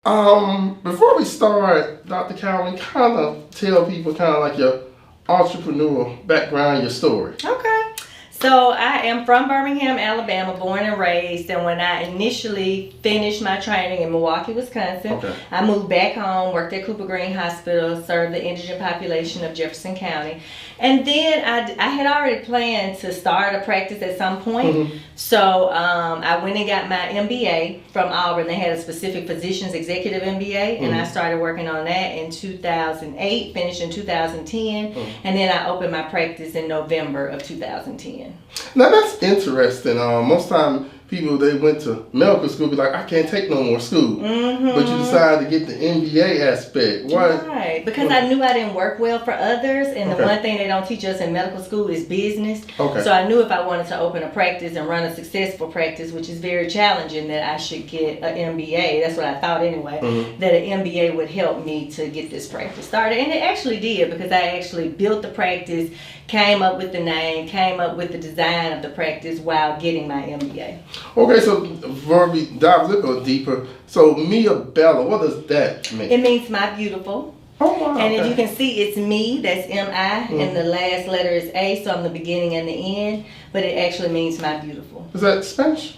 Before we start, Dr. Cowan, kind of tell people kind of like your entrepreneurial background, your story. Okay. So I am from Birmingham, Alabama, born and raised. And when I initially finished my training in Milwaukee, Wisconsin, I moved back home, worked at Cooper Green Hospital, served the indigent population of Jefferson County. And then I had already planned to start a practice at some point. So I went and got my MBA from Auburn. They had a specific physician's executive MBA, and I started working on that in 2008, finished in 2010, and then I opened my practice in November of 2010. Now that's interesting. Most time people, they went to medical school, be like, I can't take no more school. But you decided to get the MBA aspect. Why? Right, because I knew I didn't work well for others, and the one thing they don't teach us in medical school is business. So I knew if I wanted to open a practice and run a successful practice, which is very challenging, that I should get an MBA. That's what I thought anyway, that an MBA would help me to get this practice started. And it actually did, because I actually built the practice, came up with the name, came up with the design of the practice while getting my MBA. Okay, so before we dive a little deeper, so MiBella, what does that mean? It means my beautiful. Oh, wow, and as you can see, it's me, that's M-I, and the last letter is A, so I'm the beginning and the end, but it actually means my beautiful. Is that Spanish?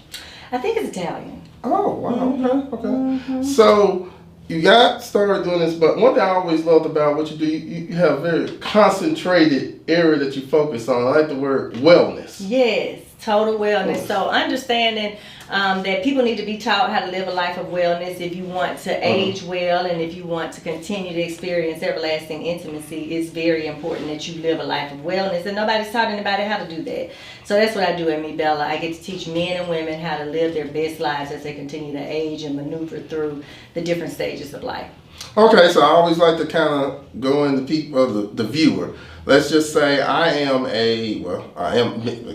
I think it's Italian. Oh, wow, okay. So you got started doing this, but one thing I always loved about what you do, you have a very concentrated area that you focus on. I like the word wellness. Yes, total wellness. So understanding that people need to be taught how to live a life of wellness if you want to age well, and if you want to continue to experience everlasting intimacy. It's very important that you live a life of wellness, and nobody's taught anybody how to do that. So that's what I do at MiBella. I get to teach men and women how to live their best lives as they continue to age and maneuver through the different stages of life. Okay, so I always like to kind of go into people, the viewer. Let's just say I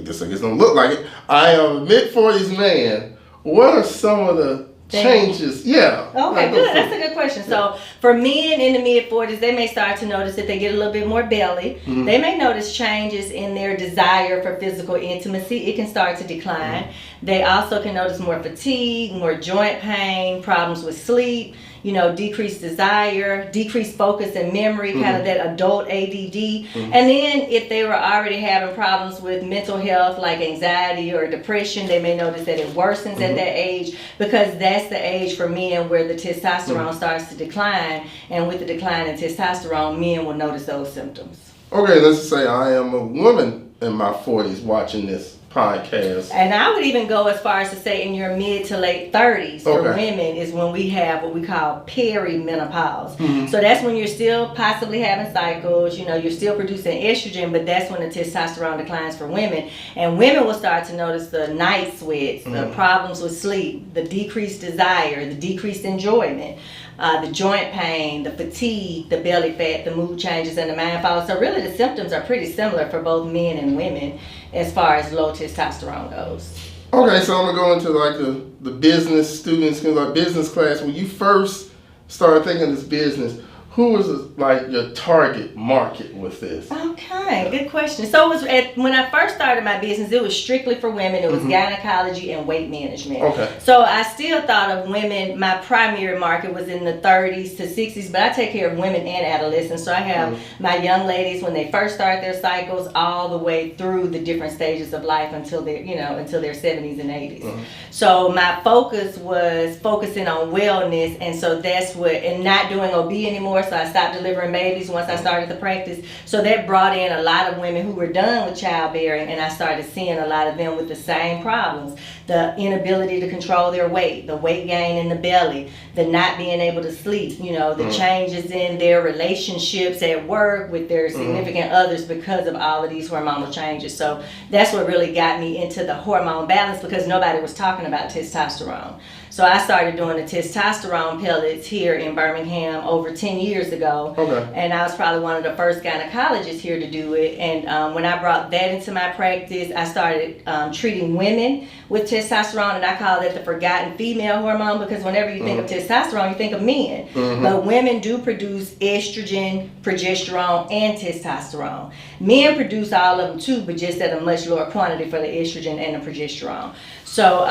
guess don't look like it. I am a mid-40s man. What are some of the changes? Yeah. Okay, good. That's a good question. So for men in the mid-40s, they may start to notice that they get a little bit more belly. They may notice changes in their desire for physical intimacy. It can start to decline. They also can notice more fatigue, more joint pain, problems with sleep, decreased desire, decreased focus and memory, kind of that adult ADD. And then if they were already having problems with mental health like anxiety or depression, they may notice that it worsens at that age, because that's the age for men where the testosterone starts to decline. And with the decline in testosterone, men will notice those symptoms. Okay, let's just say I am a woman in my 40s watching this podcast. And I would even go as far as to say in your mid to late 30s for women is when we have what we call perimenopause. So that's when you're still possibly having cycles, you're still producing estrogen, but that's when the testosterone declines for women. And women will start to notice the night sweats, the problems with sleep, the decreased desire, the decreased enjoyment, the joint pain, the fatigue, the belly fat, the mood changes, and the mind fog. So really the symptoms are pretty similar for both men and women as far as low testosterone goes. Okay, so I'm going to go into like the business students, like business class. When you first started thinking this business, who was like your target market with this? Okay, good question. So it was when I first started my business, it was strictly for women. It was gynecology and weight management. Okay. So I still thought of women. My primary market was in the 30s to 60s, but I take care of women and adolescents. So I have my young ladies when they first start their cycles, all the way through the different stages of life until they're, until their 70s and 80s. So my focus was focusing on wellness, and so that's and not doing OB anymore. So I stopped delivering babies once I started the practice. So that brought in a lot of women who were done with childbearing, and I started seeing a lot of them with the same problems. The inability to control their weight, the weight gain in the belly, the not being able to sleep, the changes in their relationships at work with their significant others because of all of these hormonal changes. So that's what really got me into the hormone balance, because nobody was talking about testosterone. So I started doing the testosterone pellets here in Birmingham over 10 years ago. And I was probably one of the first gynecologists here to do it. And when I brought that into my practice, I started treating women with testosterone, and I call it the forgotten female hormone, because whenever you think of testosterone, you think of men. But women do produce estrogen, progesterone, and testosterone. Men produce all of them too, but just at a much lower quantity for the estrogen and the progesterone. So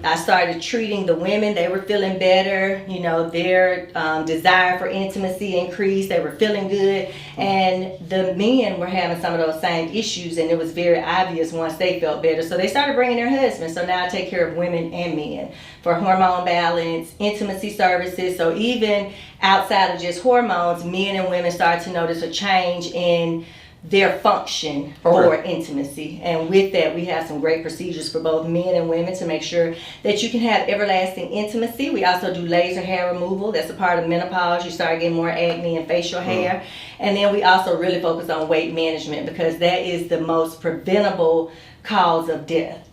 I started treating the women women, they were feeling better. You know, their desire for intimacy increased. They were feeling good. And the men were having some of those same issues, and it was very obvious once they felt better. So they started bringing their husbands. So now I take care of women and men for hormone balance, intimacy services. So even outside of just hormones, men and women start to notice a change in their function for intimacy. And with that, we have some great procedures for both men and women to make sure that you can have everlasting intimacy. We also do laser hair removal. That's a part of menopause. You start getting more acne and facial hair. And then we also really focus on weight management, because that is the most preventable cause of death.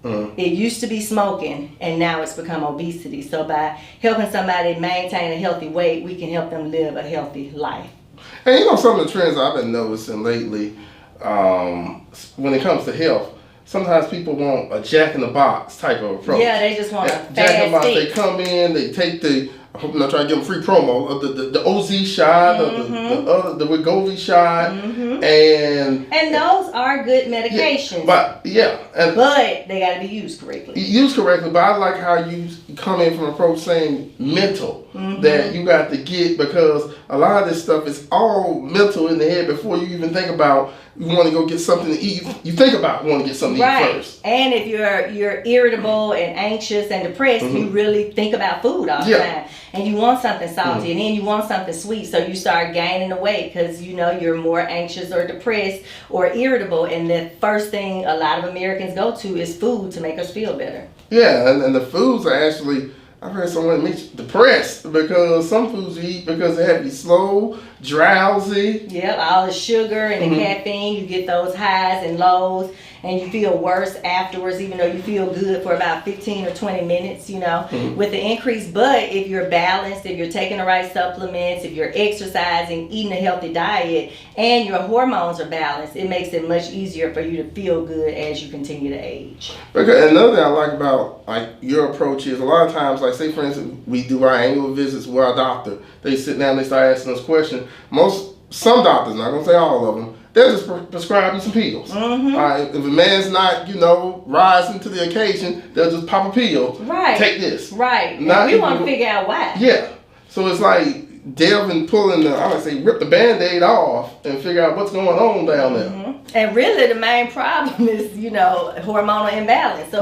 It used to be smoking, and now it's become obesity. So by helping somebody maintain a healthy weight, we can help them live a healthy life. And you know, some of the trends I've been noticing lately, when it comes to health, sometimes people want a jack-in-the-box type of approach. Yeah, they just want a fast jack-in-the-box. fix. They come in, they take the, I hope I'm not trying to give them free promo, the OZ shot, the Wegovy shot, and those are good medications. Yeah, but but they got to be used correctly. Used correctly, but I like how you come in from an approach saying mental, that you got to get, because a lot of this stuff is all mental in the head before you even think about you want to go get something to eat. You think about wanting to get something to eat first. And if you're irritable and anxious and depressed, you really think about food all the time. And you want something salty, and then you want something sweet, so you start gaining the weight because you know you're more anxious or depressed or irritable. And the first thing a lot of Americans go to is food to make us feel better. Yeah, and the foods are actually, I've heard someone mention depressed, because some foods you eat because they have you slow, drowsy. Yep, all the sugar and the caffeine, you get those highs and lows, and you feel worse afterwards, even though you feel good for about 15 or 20 minutes, you know, with the increase. But if you're balanced, if you're taking the right supplements, if you're exercising, eating a healthy diet, and your hormones are balanced, it makes it much easier for you to feel good as you continue to age. Because another thing I like about your approach is a lot of times, like say for instance, we do our annual visits with our doctor. They sit down, they start asking us questions. Some doctors, not gonna say all of them, they'll just prescribe you some pills. If a man's not, rising to the occasion, they'll just pop a pill. Right. Take this. Right. And we want to figure out why. Yeah. So it's like delving, pulling rip the Band-Aid off and figure out what's going on down there. And really the main problem is, hormonal imbalance.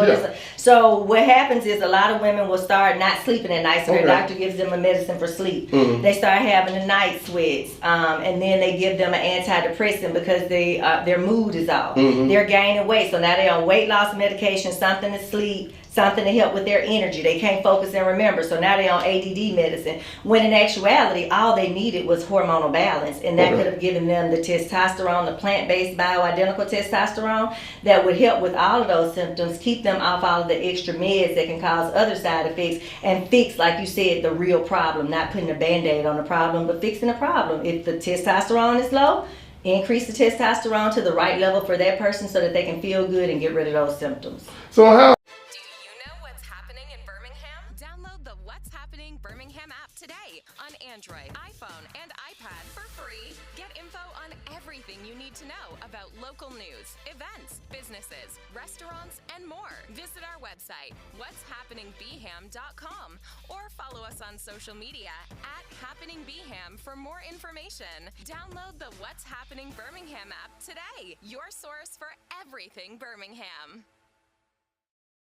So what happens is a lot of women will start not sleeping at night, so their doctor gives them a medicine for sleep. They start having the night sweats, and then they give them an antidepressant because their mood is off. They're gaining weight, so now they're on weight loss medication, something to sleep, something to help with their energy. They can't focus and remember, so now they're on ADD medicine, when in actuality all they needed was hormonal balance, and that could have given them the testosterone, the plant-based bioidentical testosterone that would help with all of those symptoms, keep them off all of the extra meds that can cause other side effects, and fix, like you said, the real problem, not putting a Band-Aid on the problem, but fixing the problem. If the testosterone is low, increase the testosterone to the right level for that person so that they can feel good and get rid of those symptoms. So how Download the What's Happening Birmingham app today on Android, iPhone, and iPad for free. Get info on everything you need to know about local news, events, businesses, restaurants, and more. Visit our website, what'shappeningbham.com, or follow us on social media @happeningbham for more information. Download the What's Happening Birmingham app today, your source for everything Birmingham.